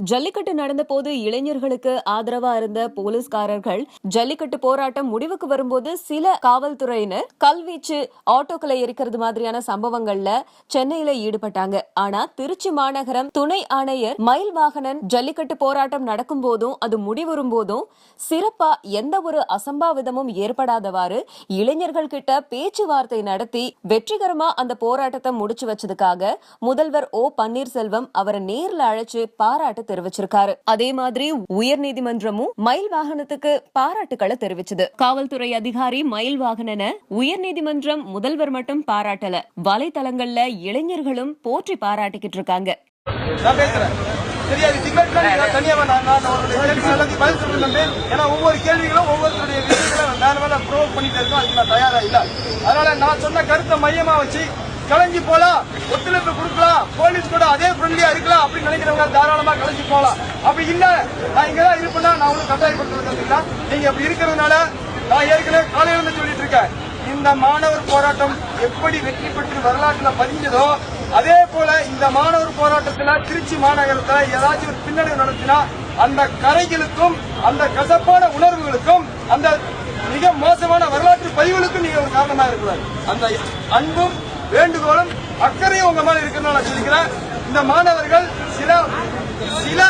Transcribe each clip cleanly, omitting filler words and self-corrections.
ஜல்லிக்கட்டு நடந்த போது இளைஞர்களுக்கு ஆதரவா இருந்த போலீஸ்காரர்கள் ஜல்லிக்கட்டு போராட்டம் முடிவுக்கு வரும்போது சில காவல்துறையினர் கல்வீச்சு ஆட்டோக்களை எரிக்கிறது மாதிரியான சம்பவங்கள்ல சென்னையில ஈடுபட்டாங்க. ஆனா திருச்சி மாநகரம் துணை ஆணையர் மயில் வாகனன் ஜல்லிக்கட்டு போராட்டம் நடக்கும் போதும் அது முடிவரும் போதும் சிறப்பா எந்த ஒரு அசம்பாவிதமும் ஏற்படாதவாறு இளைஞர்கள் கிட்ட பேச்சுவார்த்தை நடத்தி வெற்றிகரமா அந்த போராட்டத்தை முடிச்சு வச்சதுக்காக முதல்வர் ஓ பன்னீர்செல்வம் அவரை நேர்ல அழைச்சு பாராட்டு தெரிவிச்சிருக்காரு. அதே மாதிரி உயர்நீதிமன்றமும் மயில் வாகனத்துக்கு பாராட்டுக்களை தெரிவிச்சது. காவல்துறை அதிகாரி மயில் வாகனன உயர்நீதிமன்றம் முதல்வர் மட்டும் பாராட்டல, வலைதளங்கள்ல இளைஞர்களும் போற்றி பாராட்டிக்கிட்டு இருக்காங்க. ஒவ்வொரு கேள்விகளும் ஒவ்வொருத்தருடைய பண்ணிட்டு இருக்கோம். அதுக்கு நான் தயாரா இல்ல. அதனால நான் சொன்ன கருத்தை மையமா வச்சு கலைஞ்சி போலாம், ஒத்துழைப்பு கொடுக்கலாம், போலீஸ் கூட அதே ஃப்ரெண்ட்லியா இருக்கலாம் அப்படின்னு நினைக்கிறவங்க தாராளமா கலைஞ்சி போலாம். அப்படி இல்ல நான் இங்கதான் இருப்பேன்னா நான் உங்களுக்கு கட்டாயப்படுத்துறதுல நீங்க அப்படி இருக்கிறதுனால நான் ஏற்கனவே காலையில இருந்து சொல்லிட்டு இருக்கேன். இந்த மாணவர் போராட்டம் எப்படி வெற்றி பெற்று வரலாற்றுல பதிஞ்சதோ அதே போல இந்த மாணவர் போராட்டத்துல திருச்சி மாநகரத்துல ஏதாச்சும் ஒரு பின்னடைவு நடத்தினா அந்த கரைகளுக்கும் அந்த கசப்பான உணர்வுகளுக்கும் அந்த மிக மோசமான வரலாற்று பதிவுகளுக்கும் நீங்க ஒரு காரணமா இருக்கக்கூடாது. அந்த அன்பும் வேண்டுகோளும் அக்கறையும் உங்க மேல இருக்கிறது நான் சொல்லிக்கிறேன். இந்த மாணவர்கள் சில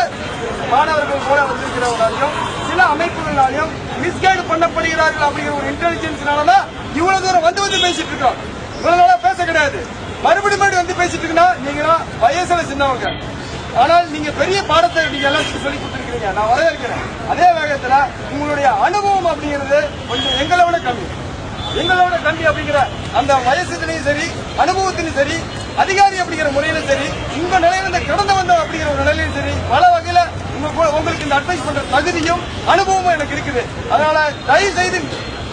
மாணவர்கள் கூட வந்திருக்கிறவங்களாலையும் சில அமைப்புகளாலையும் மிஸ்கைடு பண்ணப்படுகிறார்கள் அப்படிங்கிற ஒரு இன்டெலிஜென்ஸ்னாலதான் இவ்வளவு தூரம் வந்து பேசிட்டு இருக்கோம். இவ்வளவு நாளா பேச கிடையாது, மறுபடியும் வந்து பேசிட்டு இருக்குன்னா நீங்க வயசுல சின்னவங்க. ஆனால் நீங்க பெரிய பாடத்தை நீங்க எல்லாத்துக்கும் சொல்லி கொடுத்துருக்கீங்க, நான் வரவேற்கிறேன். அதே வேகத்துல உங்களுடைய அனுபவம் அப்படிங்கிறது கொஞ்சம் எங்களோட கம்மி அப்படிங்கிற அந்த வயசுலையும் சரி அனுபவத்திலும் சரி அதிகாரி அப்படிங்கிற முறையிலும் சரி உங்க நிலையில கடந்து வந்த அப்படிங்கிற ஒரு நிலையிலும் சரி பல வகையில உங்களுக்கு இந்த அட்வைஸ் பண்ற தகுதியும் அனுபவமும் எனக்கு இருக்குது. அதனால தயவு செய்து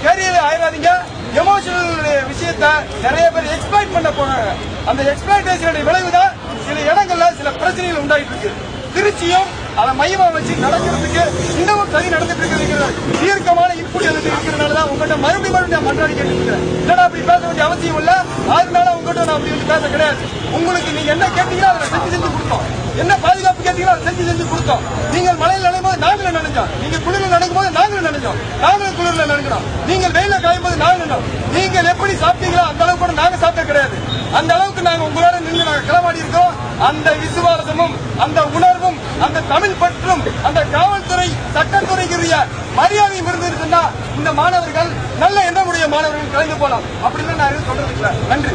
கேரியரை ஆயிராதீங்க. எமோஷனல் விஷயத்தை நிறைய பேர் எக்ஸ்பிளைட் பண்ண போனாங்க. அந்த எக்ஸ்பிளைட்டேஷனுடைய விளைவுதான் சில இடங்கள்ல சில பிரச்சனைகள் உண்டாயிட்டு இருக்கு. திருச்சியும் அதை மையமா வச்சு நடக்கிறதுக்கு இன்னமும் சரி நடந்துட்டு இருக்கிற தீர்க்கமான இன்புட் எனக்கு இருக்கிறதுனாலதான் உங்கள்கிட்ட மறுபடியும் மன்றாடி கேட்டுருக்கேன். இல்லடா அப்படி பேச வேண்டிய அவசியம் இல்ல, அதனால உங்கள்கிட்ட நான் அப்படி பேச கிடையாது. உங்களுக்கு நீங்க என்ன கேட்டீங்களோ அதை செஞ்சு கொடுத்தோம், என்ன பாதுகாப்பு கேட்டீங்களோ அதை செஞ்சு கொடுத்தோம். நீங்கள் மழையில் நனையும் போது நாங்களும் நினைஞ்சோம், நீங்க குளிரில் நடக்கும் போது நாங்களும் நினைஞ்சோம், நாங்களும் குளிர்ல நினைக்கிறோம். நீங்கள் வெயில காயும் போது நாங்களும் நினைச்சோம். நீங்கள் எப்படி சாப்பிட்டீங்களோ அந்த அளவுக்கு கூட நாங்க சாப்பிட கிடையாது. அந்த அளவுக்கு நாங்க உங்களோட நின்று நாங்க களமாடி இருக்கோம். அந்த விசுவாசமும் அந்த உணர்வும் அந்த தமிழ் பற்றும் அந்த காவல்துறை சட்டத்துறைக்குரிய மரியாதையும் இருந்திருந்தா இந்த மாணவர்கள் நல்ல எண்ணமுடைய மாணவர்கள் கலந்து போலாம் அப்படின்னு நான் சொல்றதுக்கு நன்றி.